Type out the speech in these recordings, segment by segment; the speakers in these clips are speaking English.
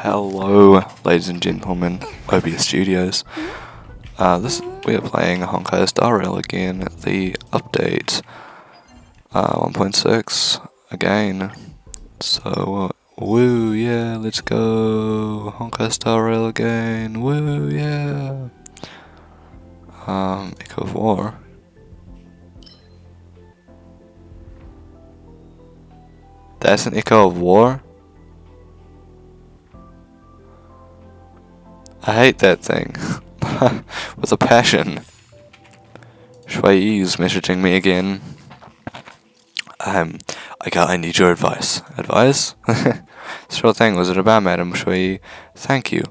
Hello, ladies and gentlemen, OBS Studios. We are playing Honkai Star Rail again, the update 1.6 again. So, woo, yeah, let's go. Honkai Star Rail again, woo, yeah. Echo of War. That's an Echo of War? I hate that thing. With a passion. Shui is messaging me again. I need your advice. Advice? Sure thing. Was it about Madam Shui? Thank you.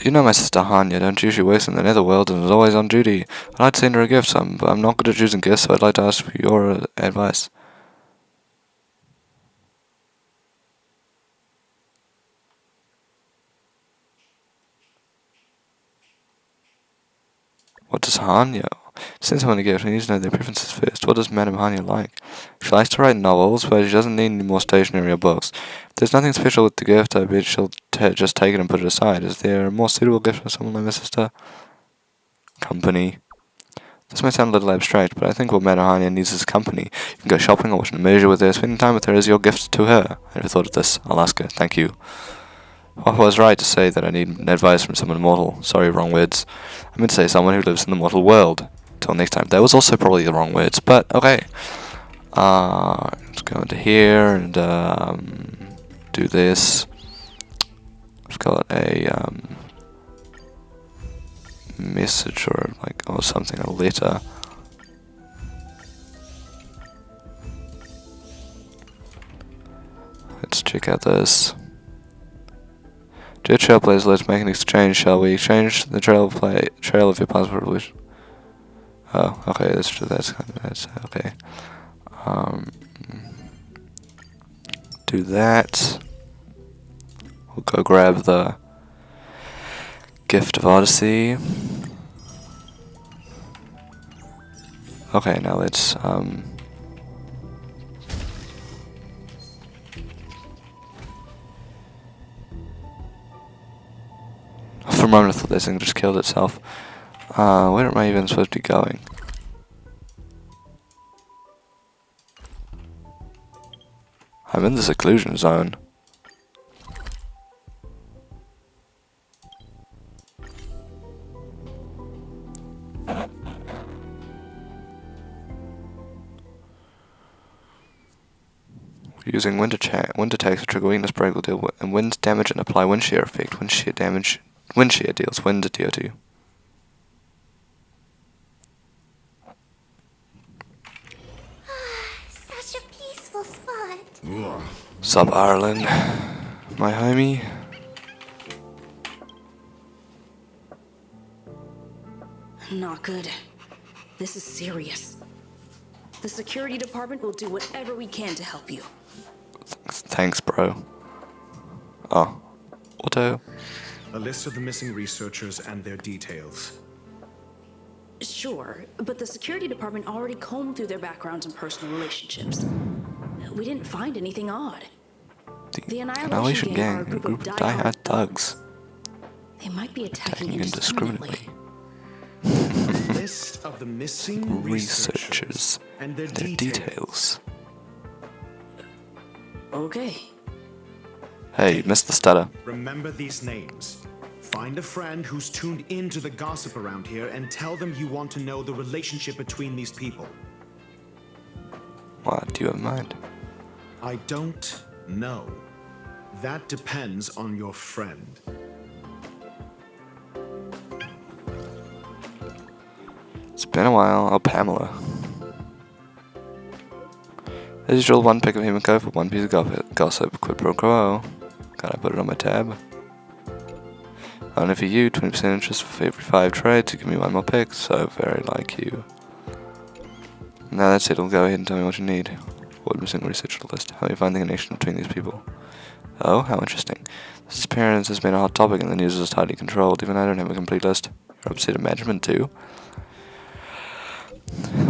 You know my sister Hanya, don't you? She works in the netherworld and is always on duty. I'd like to send her a gift, but I'm not good at choosing gifts, so I'd like to ask for your advice. What does Hanya? Since I want a gift, I need to know their preferences first. What does Madam Hanya like? She likes to write novels, but she doesn't need any more stationery or books. If there's nothing special with the gift, I bet she'll just take it and put it aside. Is there a more suitable gift for someone like my sister? Company. This might sound a little abstract, but I think what Madam Hanya needs is company. You can go shopping or watch a movie with her. Spending time with her is your gift to her. I never thought of this. I'll ask her. Thank you. I was right to say that I need advice from someone mortal. Sorry, wrong words. I meant to say someone who lives in the mortal world. Till next time. That was also probably the wrong words, but okay. Let's go into here and do this. I've got a message or something, a letter. Let's check out this. Dear Trailblazers, let's make an exchange, shall we? Exchange the trail of your passport revolution. Oh, okay, that's okay. Do that. We'll go grab the Gift of Odyssey. Okay, now let's for a moment I thought this thing just killed itself. Where am I even supposed to be going? I'm in the seclusion zone. Using wind attacks to trigger weakness break will deal and wind damage and apply wind shear effect. Wind shear deals wind to DO2. Such a peaceful spot. Sup, Ireland, my homie. Not good. This is serious. The security department will do whatever we can to help you. Thanks, bro. Oh, auto. A list of the missing researchers and their details. Sure, but the security department already combed through their backgrounds and personal relationships. We didn't find anything odd. The Annihilation Gang, a group of die-hard thugs. They might be attacking indiscriminately. A list of the missing researchers and their details. Okay. Hey, you missed the stutter. Remember these names. Find a friend who's tuned into the gossip around here and tell them you want to know the relationship between these people. What do you have in mind? I don't know. That depends on your friend. It's been a while. Oh, Pamela. As usual, one pick of human code for one piece of gossip. Quid pro quo. Can I put it on my tab? Only for you, 20% interest for every 5 trades to give me one more pick. So very like you. Now that's it. I'll go ahead and tell me what you need. What missing research list? How do you find the connection between these people? Oh, how interesting. This disappearance has been a hot topic and the news is tightly controlled. Even I don't have a complete list. You're upset at management too.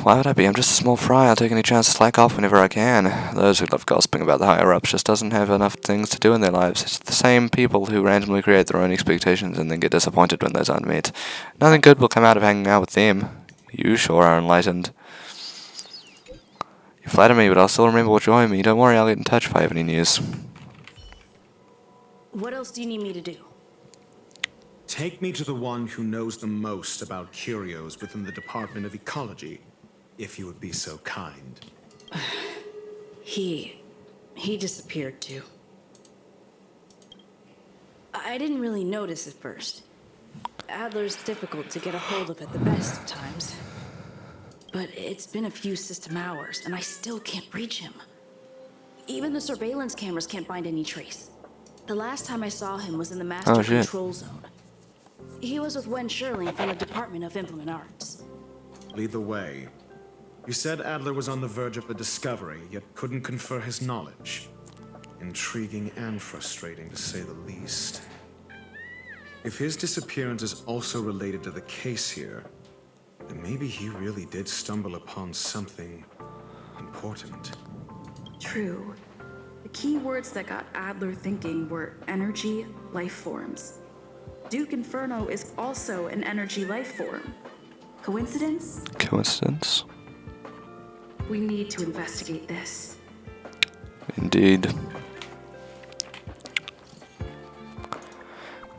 Why would I be? I'm just a small fry. I'll take any chance to slack off whenever I can. Those who love gossiping about the higher-ups just doesn't have enough things to do in their lives. It's the same people who randomly create their own expectations and then get disappointed when those aren't met. Nothing good will come out of hanging out with them. You sure are enlightened. You flatter me, but I'll still remember what you owe me. Don't worry, I'll get in touch if I have any news. What else do you need me to do? Take me to the one who knows the most about curios within the Department of Ecology, if you would be so kind. He disappeared too. I didn't really notice at first. Adler's difficult to get a hold of at the best of times. But it's been a few system hours, and I still can't reach him. Even the surveillance cameras can't find any trace. The last time I saw him was in the master control zone. He was with Wen Shirley from the Department of Implement Arts. Lead the way. You said Adler was on the verge of a discovery, yet couldn't confer his knowledge. Intriguing and frustrating, to say the least. If his disappearance is also related to the case here, then maybe he really did stumble upon something important. True. The key words that got Adler thinking were energy, life forms. Duke Inferno is also an energy life form. Coincidence? Coincidence? We need to investigate this. Indeed.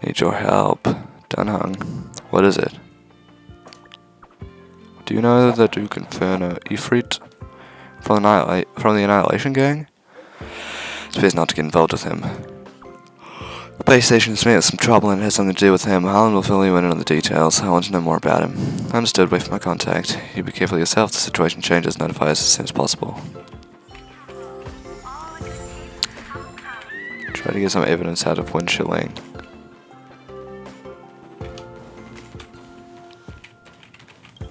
Need your help. Dunhung. What is it? Do you know the Duke Inferno Ifrit from the Annihilation Gang? It's best not to get involved with him. The base station's made some trouble and it has something to do with him. Harlan will fill you in on the details. I want to know more about him. Understood, wait for my contact. You be careful yourself. If the situation changes, notify us as soon as possible. Try to get some evidence out of Wen Shilling.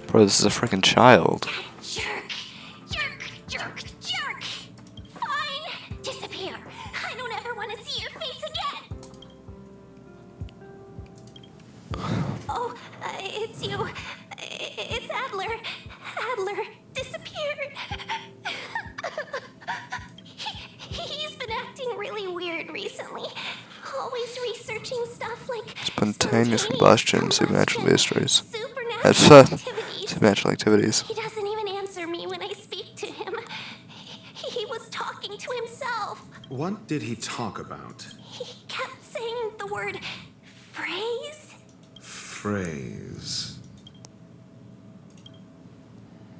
Bro, this is a freaking child. Jerk! Jerk! Jerk! Jerk! Fine! Disappear! I don't ever want to see your face again! Oh, it's you. It's Adler. Adler disappeared. He's been acting really weird recently. Always researching stuff like Spontaneous combustion, supernatural mysteries. Supernatural activities. He doesn't even answer me when I speak to him. He was talking to himself. What did he talk about? He kept saying the word phrase. Phrase.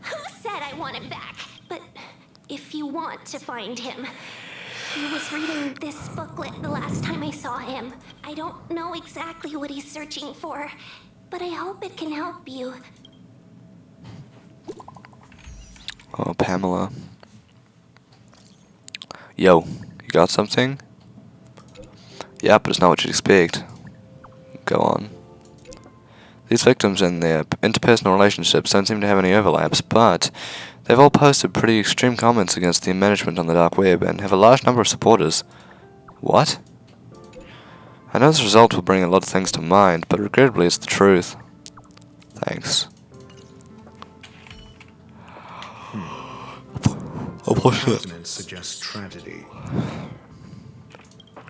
Who said I want him back? But if you want to find him, he was reading this booklet the last time I saw him. I don't know exactly what he's searching for, but I hope it can help you. Oh, Pamela. Yo, you got something? Yeah, but it's not what you'd expect. Go on. These victims and their interpersonal relationships don't seem to have any overlaps, but they've all posted pretty extreme comments against the management on the dark web and have a large number of supporters. What? I know this result will bring a lot of things to mind, but regrettably it's the truth. Thanks. Countenance suggests tragedy.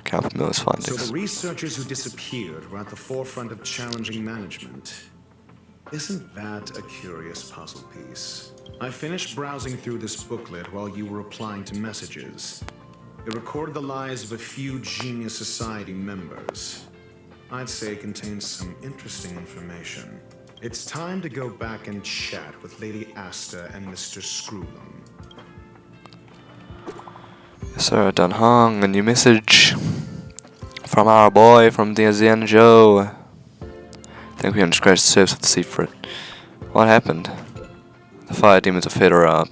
Can't put Miller's So findings. the researchers who disappeared were at the forefront of challenging management. Isn't that a curious puzzle piece? I finished browsing through this booklet while you were replying to messages. It recorded the lives of a few Genius Society members. I'd say it contains some interesting information. It's time to go back and chat with Lady Asta and Mr. Screwlum. Yes, sir, Dunhung, a new message from our boy from the Zenjo. Think we unscratched the surface of the secret. What happened? The fire demons of Fedora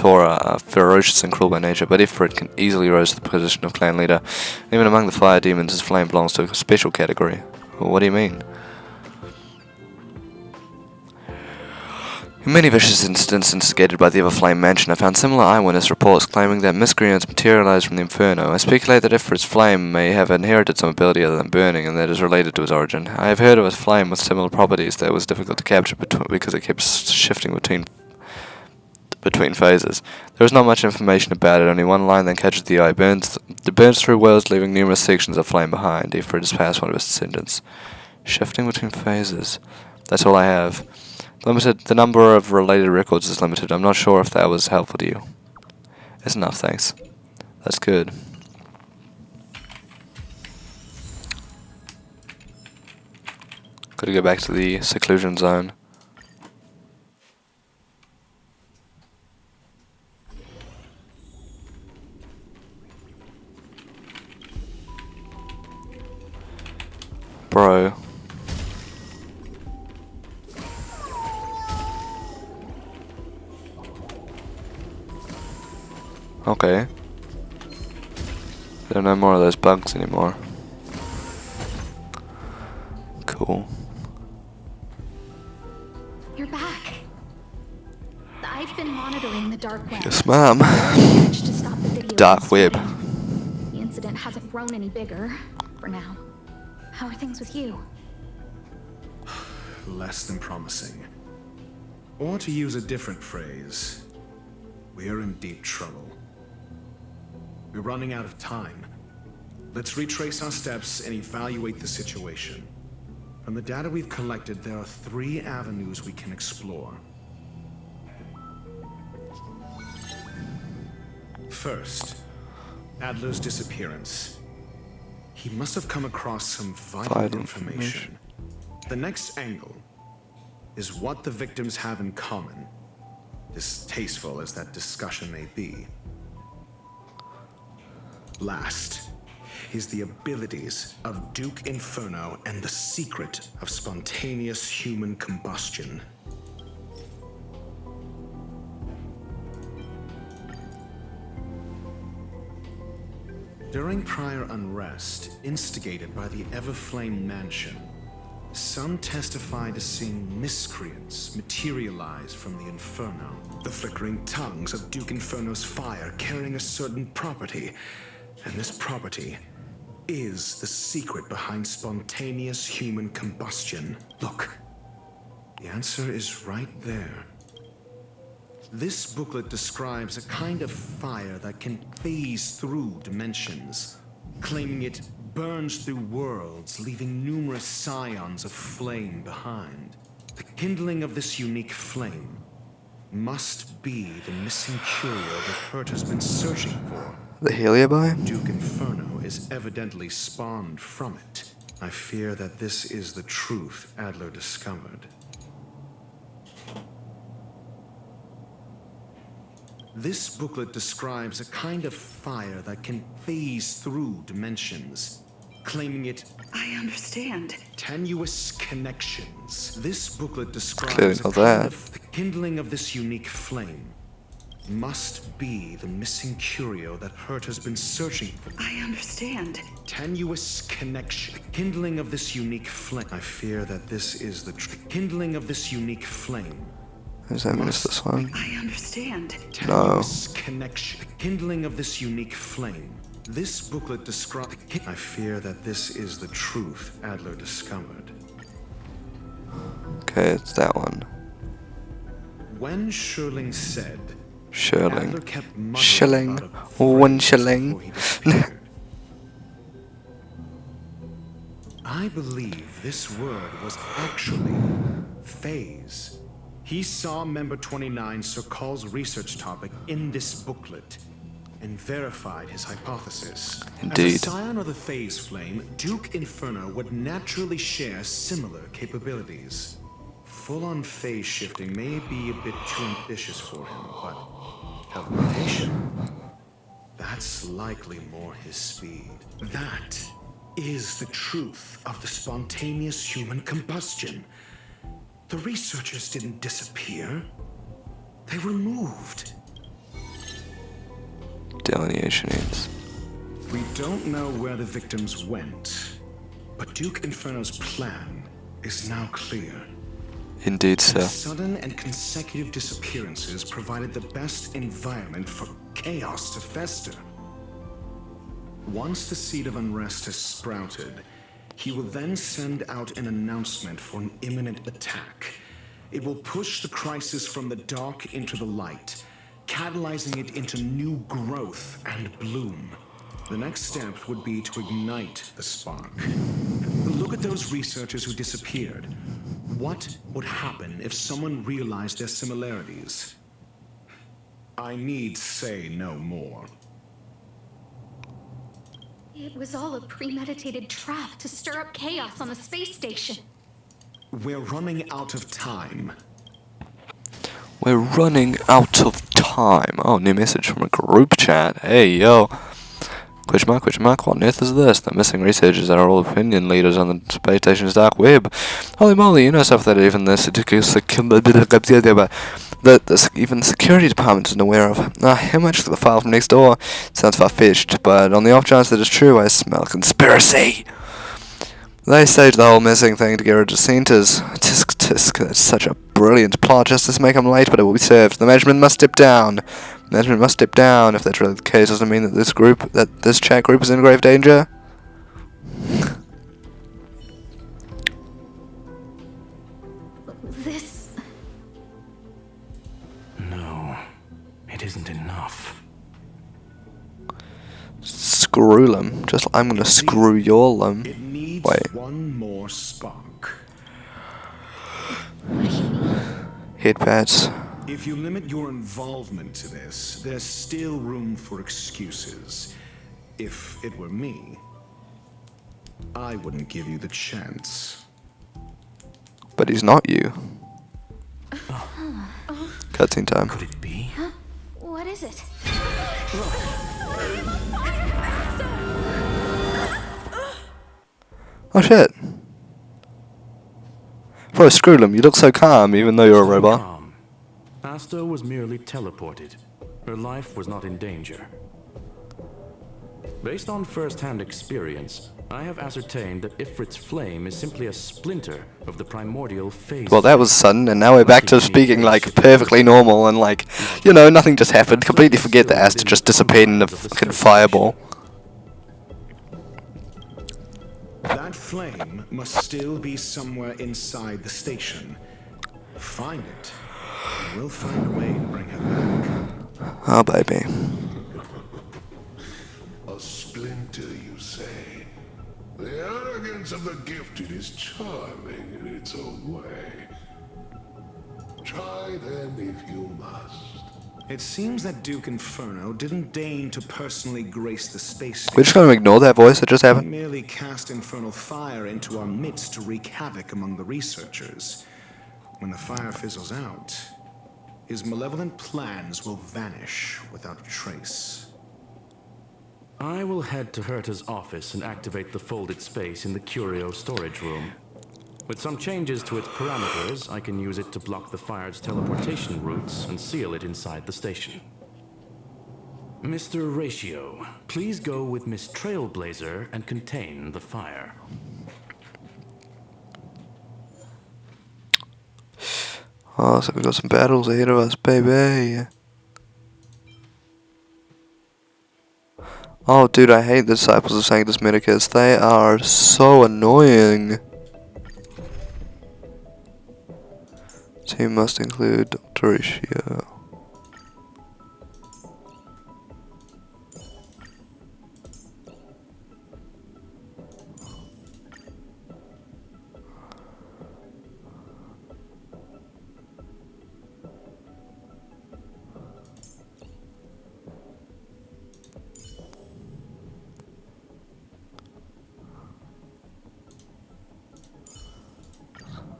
are ferocious and cruel by nature, but Ifrit can easily rise to the position of clan leader. Even among the fire demons, his flame belongs to a special category. What do you mean? In many vicious incidents instigated by the Everflame Mansion, I found similar eyewitness reports claiming that miscreants materialized from the Inferno. I speculate that Ifrit's flame may have inherited some ability other than burning, and that is related to his origin. I have heard of a flame with similar properties that was difficult to capture because it kept shifting between between phases. There is not much information about it, only one line that catches the eye. It burns through worlds, leaving numerous sections of flame behind, if it has passed one of its descendants. Shifting between phases. That's all I have. Limited. The number of related records is limited. I'm not sure if that was helpful to you. It's enough, thanks. That's good. Gotta go back to the seclusion zone. Bro. Okay. There are no more of those bugs anymore. Cool. You're back. I've been monitoring the dark web. Yes, ma'am. I managed to stop the video Dark from web. spreading. The incident hasn't grown any bigger, for now. How are things with you? Less than promising. Or to use a different phrase, we're in deep trouble. We're running out of time. Let's retrace our steps and evaluate the situation. From the data we've collected, there are 3 avenues we can explore. First, Adler's disappearance. He must have come across some vital information. The next angle is what the victims have in common, distasteful as that discussion may be. Last is the abilities of Duke Inferno and the secret of spontaneous human combustion. During prior unrest instigated by the Everflame Mansion, some testify to seeing miscreants materialize from the Inferno. The flickering tongues of Duke Inferno's fire carrying a certain property, and this property is the secret behind spontaneous human combustion. Look, the answer is right there. This booklet describes a kind of fire that can phase through dimensions, claiming it burns through worlds, leaving numerous scions of flame behind. The kindling of this unique flame must be the missing curio that Hurt has been searching for. The Heliobi? Duke Inferno is evidently spawned from it. I fear that this is the truth Adler discovered. This booklet describes a kind of fire that can phase through dimensions, claiming it I understand. tenuous connections. This booklet describes Clearly a not kind that. of the kindling of this unique flame must be the missing curio that Hurt has been searching for. I understand. Tenuous connection. The kindling of this unique flame. I fear that this is the kindling of this unique flame. Does that mean it's this one? I understand. Tenuous connection. The kindling of this unique flame. This booklet describes. I fear that this is the truth Adler discovered. Okay, it's that one. When Schurling said, Shirling. Adler kept muttering Shilling. about a One phrase shilling. before he disappeared. I believe this word was actually phase. He saw Member 29 Sir Call's research topic in this booklet and verified his hypothesis. Indeed. As a scion of the phase flame, Duke Inferno would naturally share similar capabilities. Full-on phase shifting may be a bit too ambitious for him, but teleportation, that's likely more his speed. That is the truth of the spontaneous human combustion. The researchers didn't disappear. They were moved. Delineation aids. We don't know where the victims went, but Duke Inferno's plan is now clear. Indeed, sir. Sudden and consecutive disappearances provided the best environment for chaos to fester. Once the seed of unrest has sprouted, he will then send out an announcement for an imminent attack. It will push the crisis from the dark into the light, catalyzing it into new growth and bloom. The next step would be to ignite the spark. Look at those researchers who disappeared. What would happen if someone realized their similarities? I need say no more. It was all a premeditated trap to stir up chaos on the space station. We're running out of time. We're running out of time. Oh, new message from a group chat. Hey, yo. Question mark, what on earth is this? The missing researchers are all opinion leaders on the space station's dark web. Holy moly, you know stuff that even even the security department isn't aware of. How much for the file from next door? Sounds far-fetched, but on the off chance that it's true, I smell a conspiracy. They staged the whole missing thing to get rid of dissenters. Tisk, that's such a brilliant plot just to make them late, but it will be served. The management must step down. Management must step down. If that's really the case, doesn't mean that this chat group is in grave danger. This... No, it isn't enough. Screw them. I'm gonna screw your them. It needs Wait. one more spark. Headpads. If you limit your involvement to this, there's still room for excuses. If it were me, I wouldn't give you the chance. But he's not you. Cutscene time. Could it be? What is it? Oh shit. Bro, screw them. You look so calm, even though you're a robot. Calm. Asta was merely teleported. Her life was not in danger. Based on first-hand experience, I have ascertained that Ifrit's flame is simply a splinter of the primordial phase. Well, that was sudden, and now we're back to speaking like perfectly normal and like, you know, nothing just happened. Completely forget that Asta just disappeared in a fucking fireball. That flame must still be somewhere inside the station. Find it, and we'll find a way to bring her back. Oh, baby. A splinter, you say? The arrogance of the gifted is charming in its own way. Try then if you must. It seems that Duke Inferno didn't deign to personally grace the space station. We're just gonna ignore that voice that just He happened. merely cast infernal fire into our midst to wreak havoc among the researchers. When the fire fizzles out, his malevolent plans will vanish without a trace. I will head to Herta's office and activate the folded space in the curio storage room. With some changes to its parameters, I can use it to block the fire's teleportation routes and seal it inside the station. Mr. Ratio, please go with Miss Trailblazer and contain the fire. Oh, so we've got some battles ahead of us, baby. Oh, dude, I hate the Disciples of Sanctus Medicus. They are so annoying. Team must include Dr. Ratio.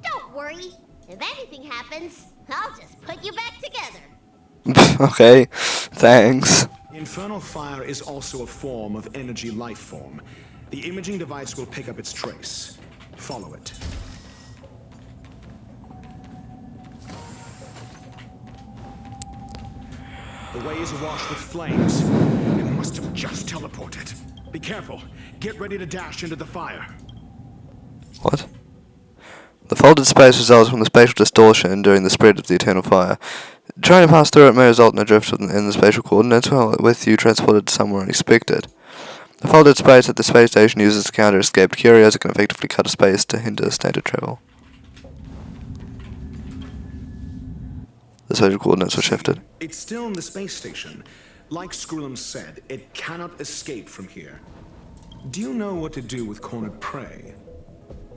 Don't worry. If anything happens, I'll just put you back together. Okay, thanks. Infernal fire is also a form of energy life form. The imaging device will pick up its trace. Follow it. The way is awash with flames. It must have just teleported. Be careful. Get ready to dash into the fire. What? The folded space results from the spatial distortion during the spread of the eternal fire. Trying to pass through it may result in a drift in the spatial coordinates, while with you transported somewhere unexpected. The folded space that the space station uses to counter escaped curios can effectively cut a space to hinder standard travel. The The social coordinates were shifted. It's still in the space station. Like Skrullum said, it cannot escape from here. Do you know what to do with cornered prey?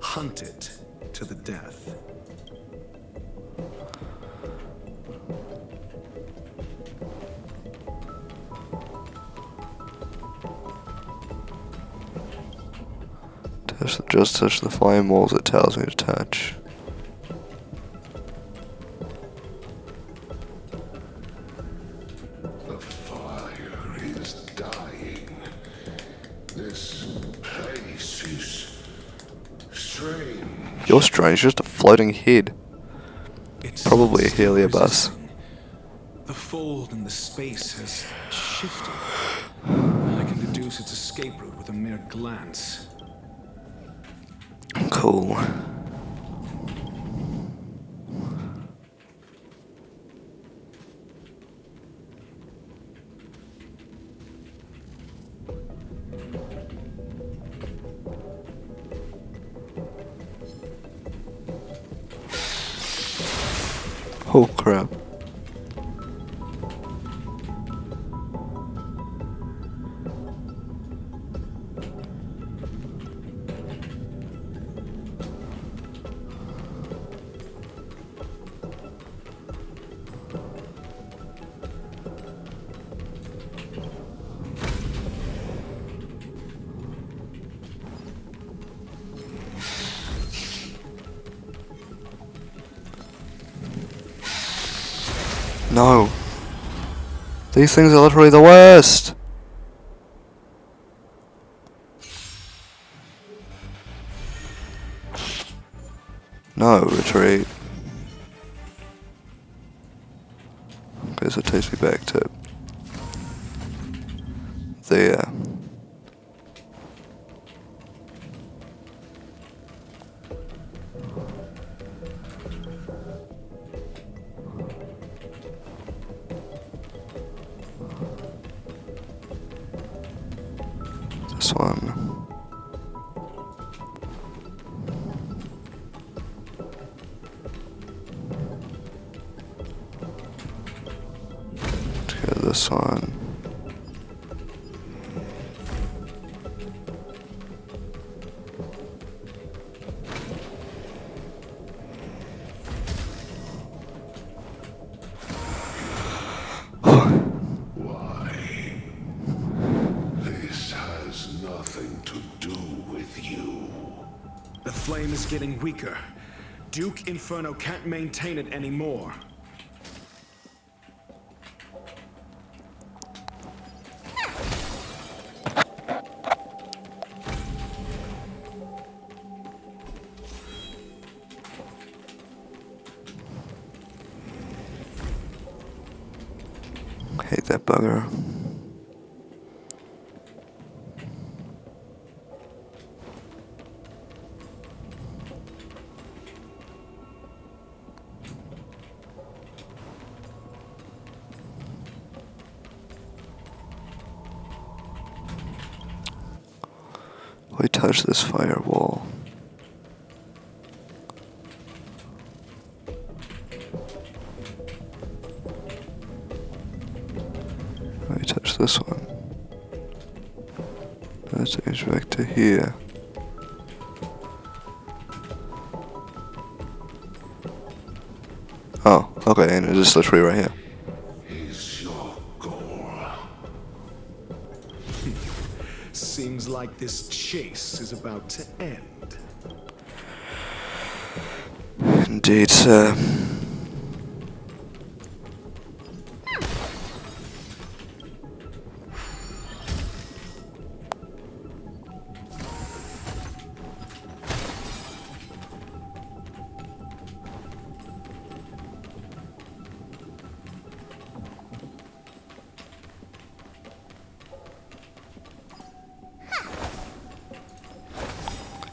Hunt it to the death. Just touch the flame walls it tells me to touch. The fire is dying. This place is strange. You're strange, just a floating head. It's Probably a still heliobus. resisting. The fold in the space has shifted. I can deduce its escape route with a mere glance. Cool. Oh crap. No. These things are literally the worst. No, retreat. Okay, so it takes me back to there. This one. Okay, this one. Why? This has nothing to do with you. The flame is getting weaker. Duke Inferno can't maintain it anymore. Hate that bugger. We touch this firewall. We touch this one. That takes back to here. Oh, okay, and it is literally right here. Is your goal. Seems like this chase is about to end. Indeed, sir.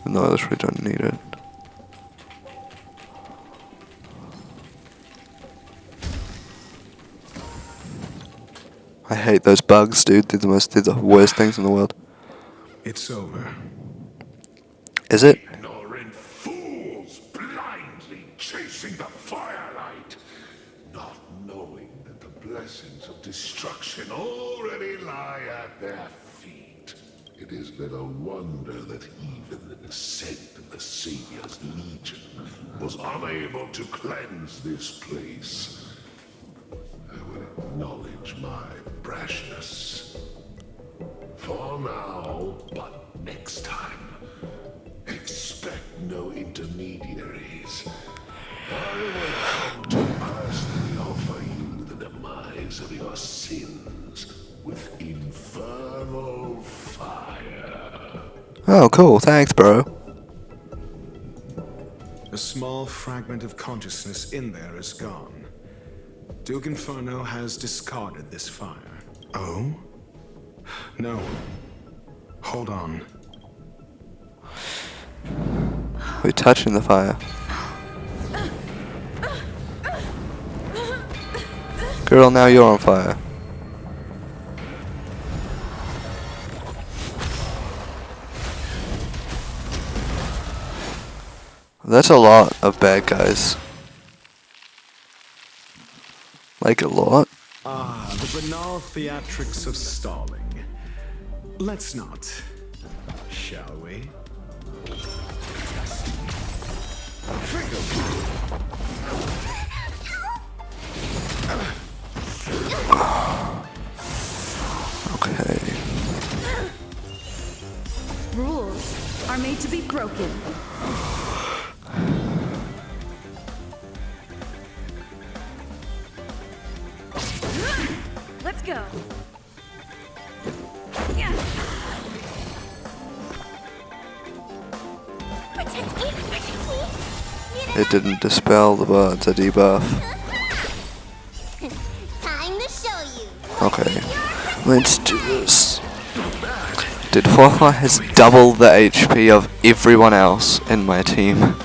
No, I literally don't need it. I hate those bugs, dude. They're the worst things in the world. It's over. Is it? Ignorant fools blindly chasing the firelight. Not Savior's legion was unable to cleanse this place. I will acknowledge my brashness. For now, but next time, expect no intermediaries. I will come to personally offer you the demise of your sins with infernal fire. Oh, cool. Thanks, bro. A small fragment of consciousness in there is gone. Duke Inferno has discarded this fire. Oh? No. Hold on. We're touching the fire. Girl, now you're on fire. That's a lot of bad guys. Like a lot. Ah, the banal theatrics of stalling. Let's not, shall we? Okay. Rules are made to be broken. Let's go. Protect me! Protect me! It didn't dispel the debuff. Time to show you. Okay. Let's do this. Dude, Huahua has double the HP of everyone else in my team.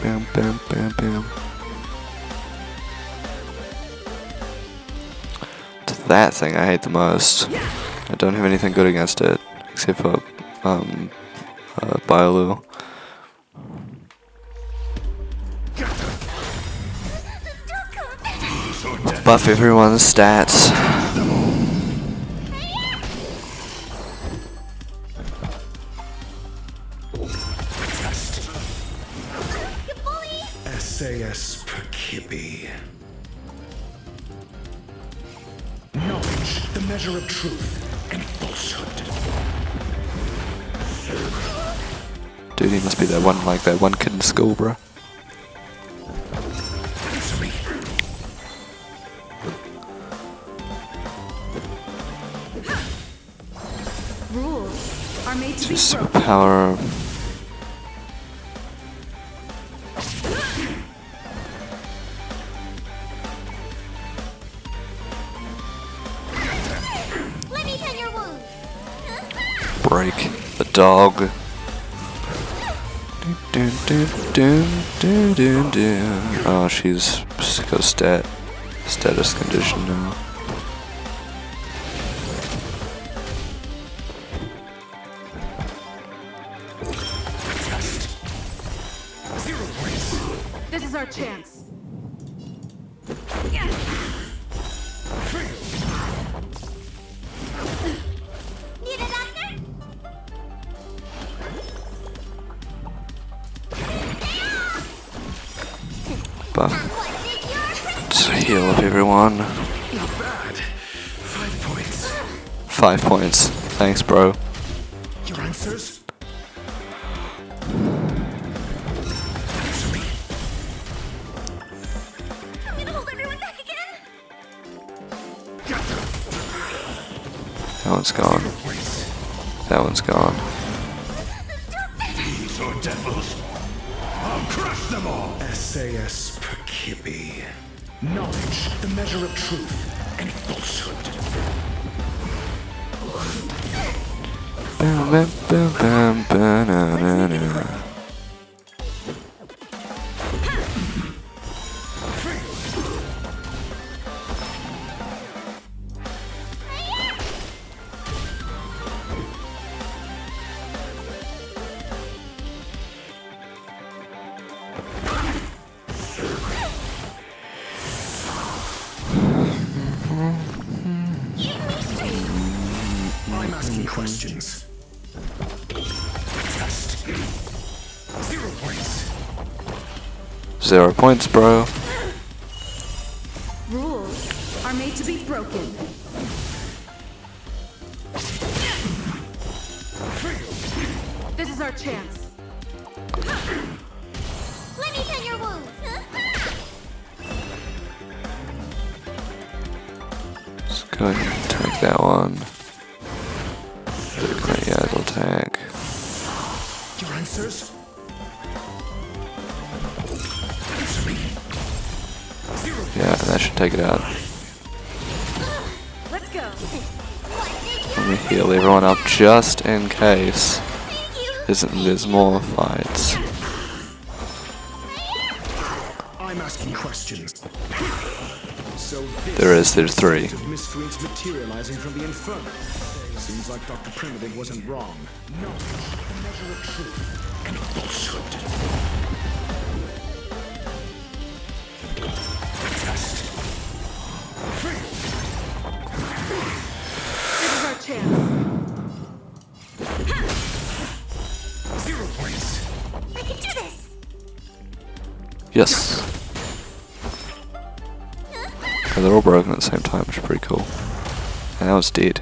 Bam, bam, bam, bam. It's that thing I hate the most. I don't have anything good against it, except for Biolu. Buff everyone's stats. SAS per Kibbe. Knowledge, the measure of truth and falsehood. Dude, he must be that one, like that one kid in school, bro. Rules are made to be Just broken. power. Let me tend your wound. Break the dog. Dun, dun, dun, dun, dun, dun. Oh, she's got status condition now. This is our chance. Need a doctor? Buff. What's in your crystal? Just heal up everyone. Not bad. 5 points. 5 points. Thanks, bro. Your answers? I'm gonna hold everyone back again. That one's gone. That one's gone. These are devils. I'll crush them all. SAS per Kibbe. Knowledge, the measure of truth and falsehood. Bam, bam, bam, bam, bam, na, na, na. questions. Test. 0 points. 0 points, bro. Rules are made to be broken. This is our chance. Let me tend your wounds. Let's go ahead and take that one. Yeah, it'll take. Your answers? Yeah, that should take it out. Let's go. Let me heal everyone up just in case there's more fights. I'm asking questions. So There's 3. miscreants materializing from the inferno. Seems like Dr. Primitive wasn't wrong. No, the measure of truth and falsehood. Test. This is our chance. 0 points. I can do this. Yes. And they're all broken at the same time, which is pretty cool. And that was dead.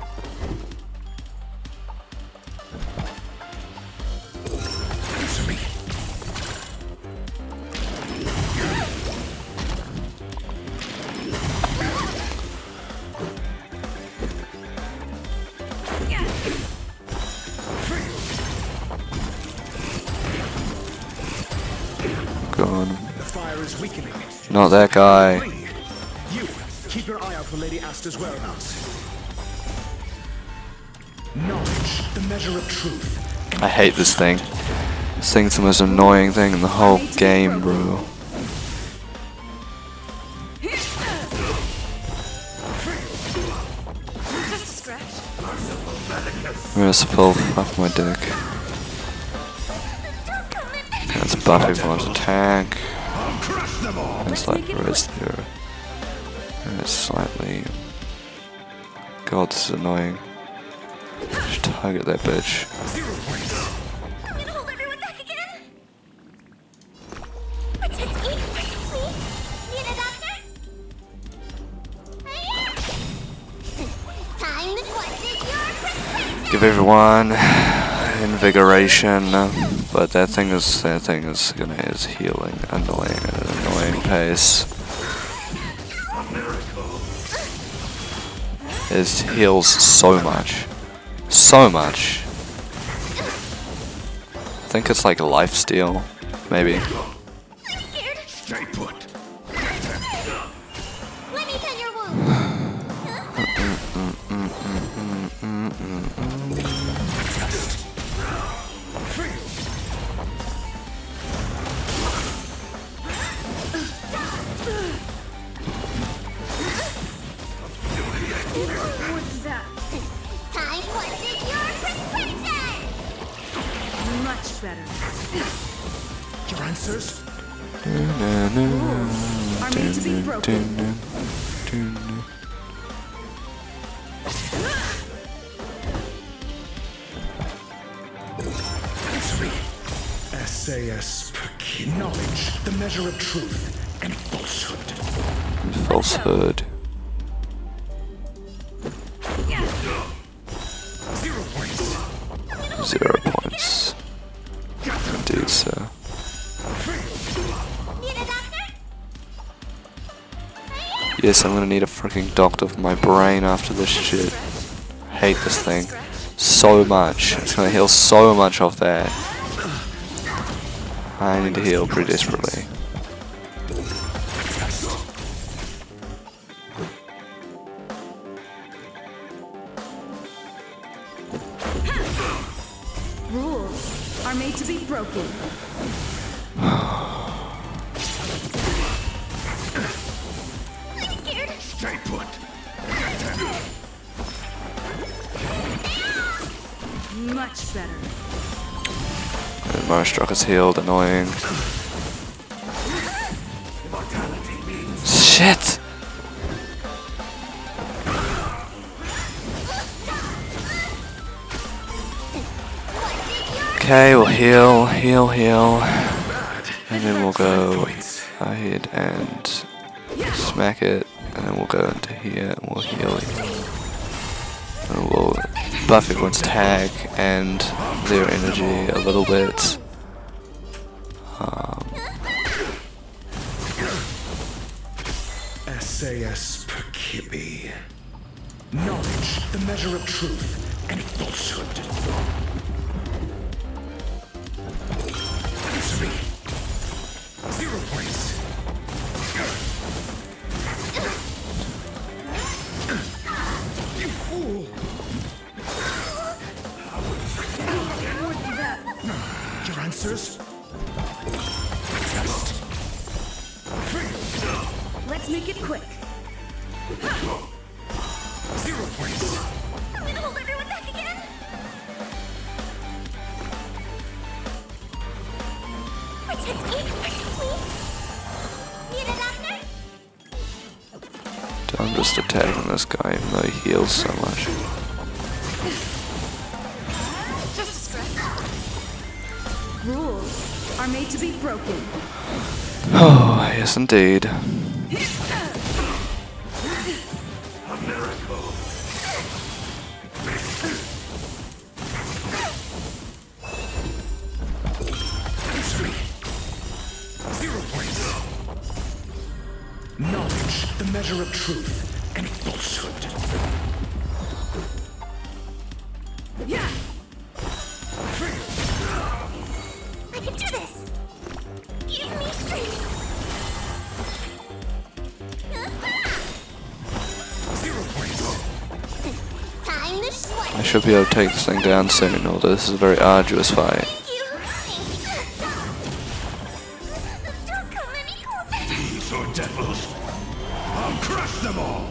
Answer me. Gone. The fire is weakening. Not that guy. You, keep your eye out for Lady Asta's whereabouts. Knowledge, the measure of truth. I hate this thing. This thing's the most annoying thing in the whole game, bro. Just a scratch. Merciful, fuck my dick. That's buff everyone's attack. It's like res there. And it's slightly. God, this is annoying. Just target that bitch. I'm gonna hold everyone back again. Protect me, please. Need a doctor? Time to question your prescription. Give everyone invigoration, but that thing is healing, annoying at an annoying pace. It heals so much. So much. I think it's like lifesteal, maybe. I'm scared. Stay put. Let me tend your wounds. What's that? Time questions your prescription. Much better. Your answers? Are made to be broken. Answer me. SAS knowledge, the measure of truth and falsehood. Falsehood. 0 points. 0 points. Indeed, sir. Need a doctor? Yes, I'm gonna need a freaking doctor for my brain after this shit. Hate this thing so much. It's gonna heal so much off that. I need to heal pretty desperately. Rules are made to be broken. I'm scared. Stay put. Much better. Marstruck is healed, annoying. Shit! Okay, we'll heal, and then we'll go ahead and smack it, and then we'll go into here and we'll heal it. And we'll buff everyone's tag and their energy a little bit. SAS per Kibbe. Knowledge, the measure of truth and falsehood. Answer me. 0 points. You fool! Your answers? Test. Let's make it quick. 0 points. I'm gonna hold everyone back again. Protect me! Protect me! Need a doctor? I'm just attacking this guy even though he heals so much. Just a scratch. Rules are made to be broken. Oh, yes indeed. Answer me. 0 points. Knowledge, the measure of truth and falsehood. Yeah. I can do this! Give me strength! 0 points. Time to sweat! I should be able to take this thing down soon, although this is a very arduous fight. Thank you! Don't come any closer! These are devils. I'll crush them all.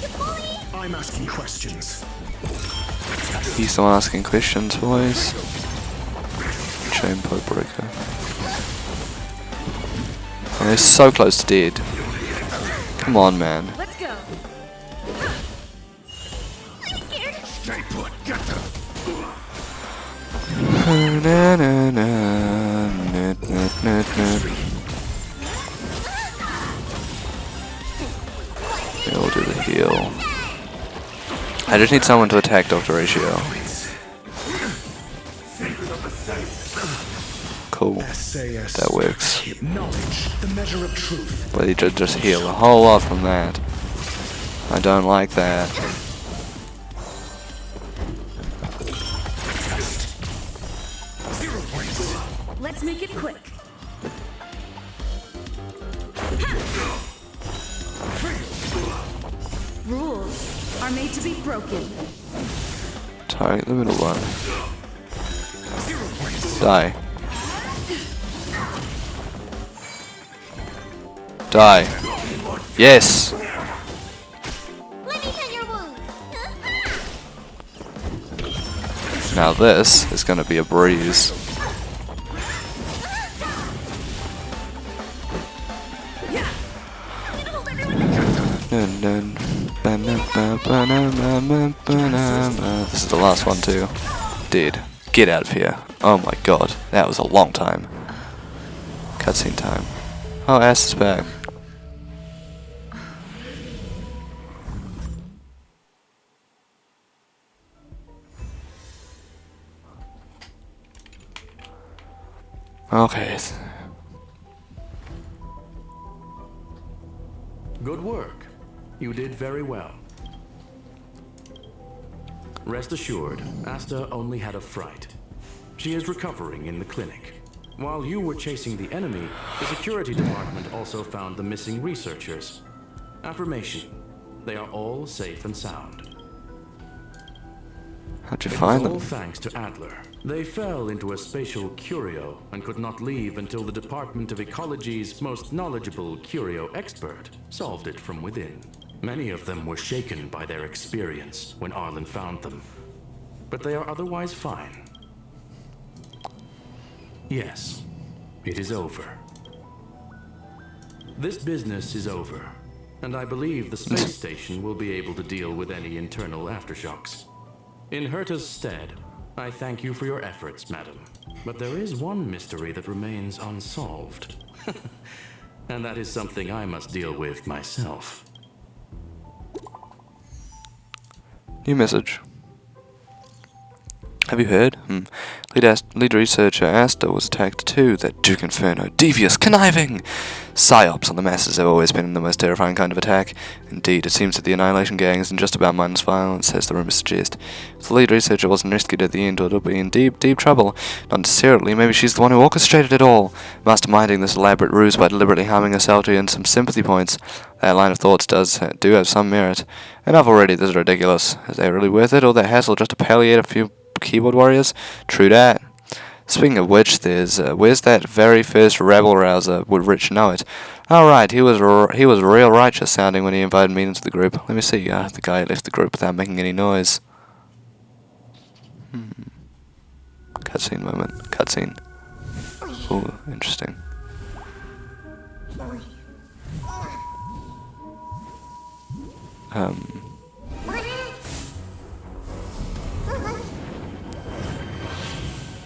You bully! I'm asking questions. He's the one asking questions, boys. Chain pipe breaker. And they're so close to dead. Come on, man. Let's go. I'm scared! Stay put. Get them. We'll do the heal. I just need someone to attack Dr. Ratio. Cool. SAS That works. knowledge, the measure of truth. But he did just heal a whole lot from that. I don't like that. 0 points. Let's make it quick. Rules are made to be broken. Target the middle one. 0 points. Die. Die. Yes! Let me tend your wound! Now this is gonna be a breeze. This is the last one too. Dead. Get out of here. Oh my god, that was a long time. Cutscene time. Oh, Ass is back. Okay. Good work. You did very well. Rest assured, Asta only had a fright. She is recovering in the clinic. While you were chasing the enemy, the security department also found the missing researchers. Affirmation. They are all safe and sound. How'd you It find was all them? thanks to Adler. They fell into a spatial curio and could not leave until the Department of Ecology's most knowledgeable curio expert solved it from within. Many of them were shaken by their experience when Arlen found them. But they are otherwise fine. Yes, it is over. This business is over, and I believe the space station will be able to deal with any internal aftershocks. In Herta's stead, I thank you for your efforts, madam. But there is one mystery that remains unsolved. And that is something I must deal with myself. New message. Have you heard? Lead researcher Asta was attacked too. That Duke Inferno. Devious, conniving! Psyops on the masses have always been the most terrifying kind of attack. Indeed, it seems that the Annihilation Gang isn't just about mindless violence, as the rumors suggest. If the lead researcher wasn't rescued at the end, it'll be in deep, deep trouble. Not necessarily, maybe she's the one who orchestrated it all, masterminding this elaborate ruse by deliberately harming herself to earn some sympathy points. That line of thoughts do have some merit. Enough already, this is ridiculous. Is that really worth it, all that hassle just to palliate a few keyboard warriors? True that. Speaking of which, where's that very first rabble rouser? Would Rich know it? All right, he was real righteous sounding when he invited me into the group. Let me see. The guy left the group without making any noise. Cutscene moment. Cutscene. Ooh, interesting.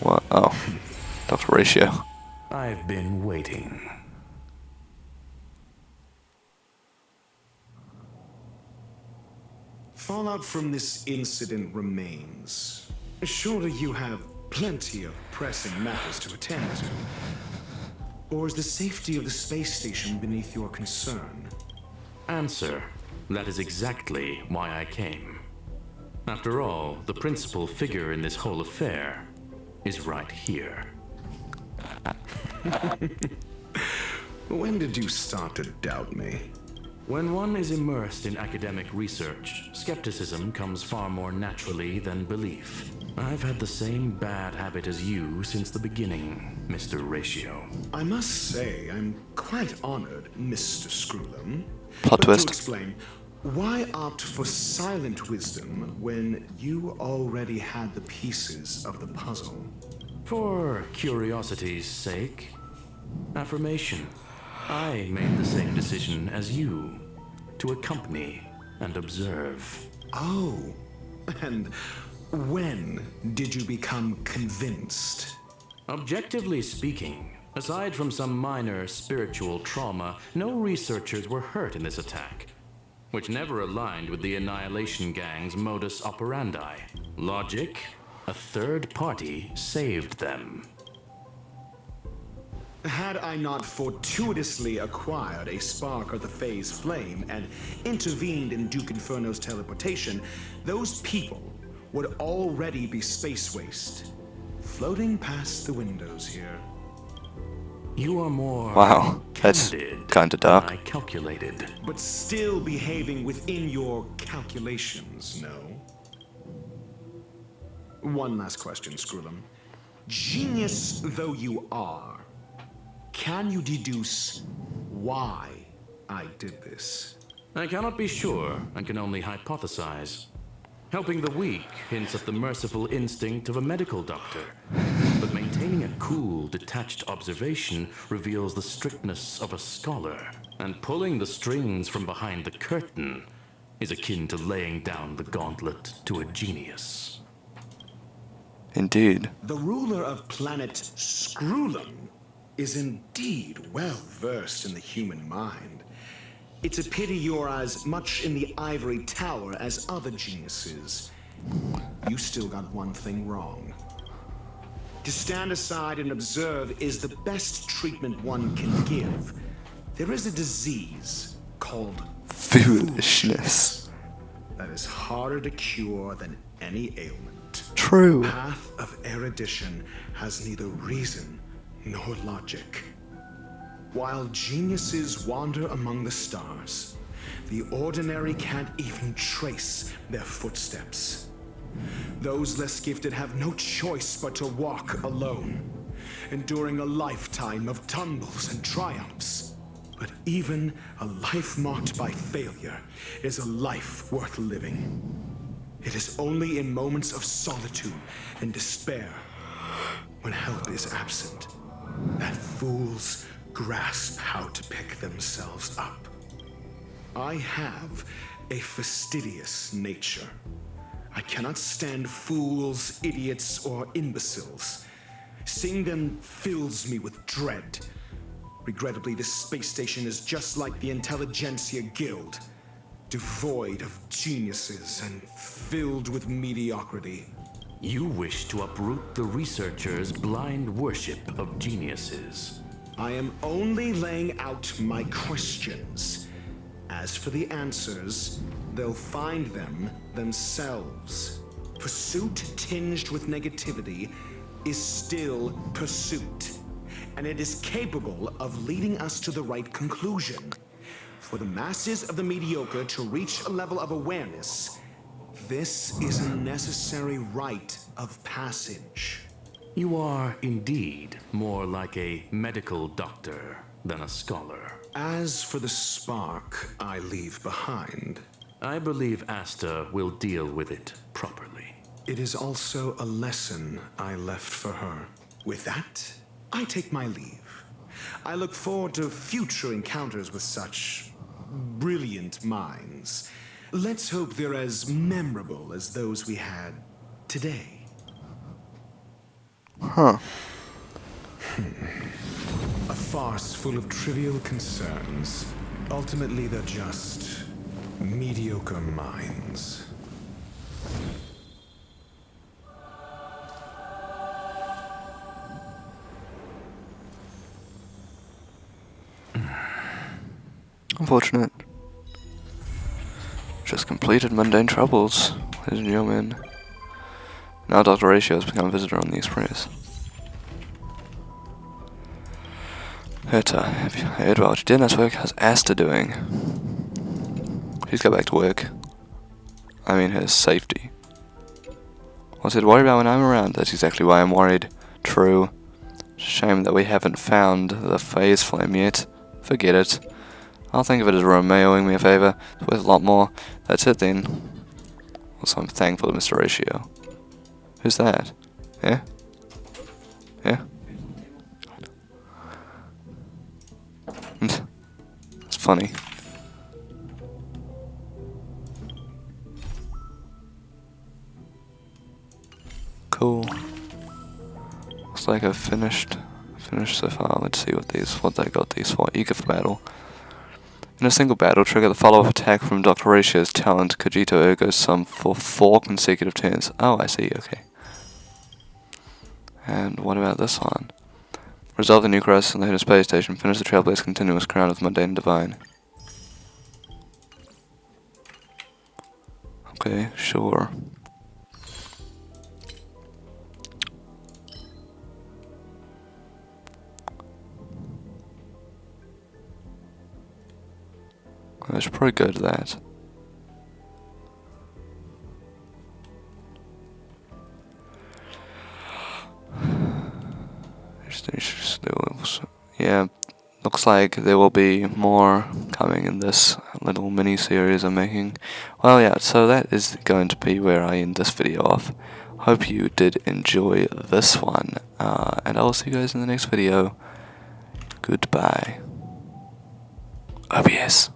What? Oh, Dr. Ratio. I've been waiting. Fallout from this incident remains. Surely you have plenty of pressing matters to attend to. Or is the safety of the space station beneath your concern? Answer. That is exactly why I came. After all, the principal figure in this whole affair is right here. When did you start to doubt me? When one is immersed in academic research, skepticism comes far more naturally than belief. I've had the same bad habit as you since the beginning, Mr. Ratio. I must say, I'm quite honored, Mr. Screwlum. Plot But twist. to explain, why opt for silent wisdom when you already had the pieces of the puzzle? For curiosity's sake, affirmation. I made the same decision as you, to accompany and observe. Oh, and when did you become convinced? Objectively speaking, aside from some minor spiritual trauma, no researchers were hurt in this attack, which never aligned with the Annihilation Gang's modus operandi. Logic, a third party saved them. Had I not fortuitously acquired a spark of the phase flame and intervened in Duke Inferno's teleportation, those people would already be space waste, floating past the windows here. You are more Wow, that's candid kinda than dark. I calculated. But still behaving within your calculations, no? One last question, Screwlum. Genius though you are, can you deduce why I did this? I cannot be sure and can only hypothesize. Helping the weak hints at the merciful instinct of a medical doctor. But maintaining a cool, detached observation reveals the strictness of a scholar. And pulling the strings from behind the curtain is akin to laying down the gauntlet to a genius. Indeed. The ruler of planet Screwlum is indeed well versed in the human mind. It's a pity you're as much in the ivory tower as other geniuses. You still got one thing wrong. To stand aside and observe is the best treatment one can give. There is a disease called Foolishness. that is harder to cure than any ailment. True. The path of erudition has neither reason nor logic. While geniuses wander among the stars, the ordinary can't even trace their footsteps. Those less gifted have no choice but to walk alone, enduring a lifetime of tumbles and triumphs. But even a life marked by failure is a life worth living. It is only in moments of solitude and despair, when help is absent, that fools grasp how to pick themselves up. I have a fastidious nature. I cannot stand fools, idiots, or imbeciles. Seeing them fills me with dread. Regrettably, this space station is just like the Intelligentsia Guild, devoid of geniuses and filled with mediocrity. You wish to uproot the researchers' blind worship of geniuses. I am only laying out my questions. As for the answers, they'll find them themselves. Pursuit tinged with negativity is still pursuit, and it is capable of leading us to the right conclusion. For the masses of the mediocre to reach a level of awareness, this is a necessary rite of passage. You are indeed more like a medical doctor than a scholar. As for the spark I leave behind, I believe Asta will deal with it properly. it is also a lesson I left for her. With that, I take my leave. I look forward to future encounters with such brilliant minds. Let's hope they're as memorable as those we had today. Huh. A farce full of trivial concerns. Ultimately, they're just mediocre minds. Unfortunate. Just completed mundane troubles, ladies and gentlemen. Now Dr. Ratio has become a visitor on the Express. Herta, have you heard about what you did last week? How's Asta doing? She's got back to work. I mean her safety. What's it to worry about when I'm around? That's exactly why I'm worried. True. Shame that we haven't found the phase flame yet. Forget it. I'll think of it as Romeoing me a favour. It's worth a lot more. That's it then. Also, I'm thankful to Mr. Ratio. Who's that? Yeah? Yeah? It's funny. Cool. Looks like I've finished so far. Let's see what they got these for. Eager for battle. In a single battle, trigger the follow-up attack from Dr. Ratio's talent, Cogito Ergo Sum, for 4 consecutive turns. Oh, I see, okay. And what about this one? Resolve the new crisis on the Hidden Space Station. Finish the Trailblaze Continuous Crown of Mundane Divine. Okay, sure. I should probably go to that. Yeah, looks like there will be more coming in this little mini-series I'm making. Well, yeah, so that is going to be where I end this video off. Hope you did enjoy this one, and I will see you guys in the next video. Goodbye. OBS.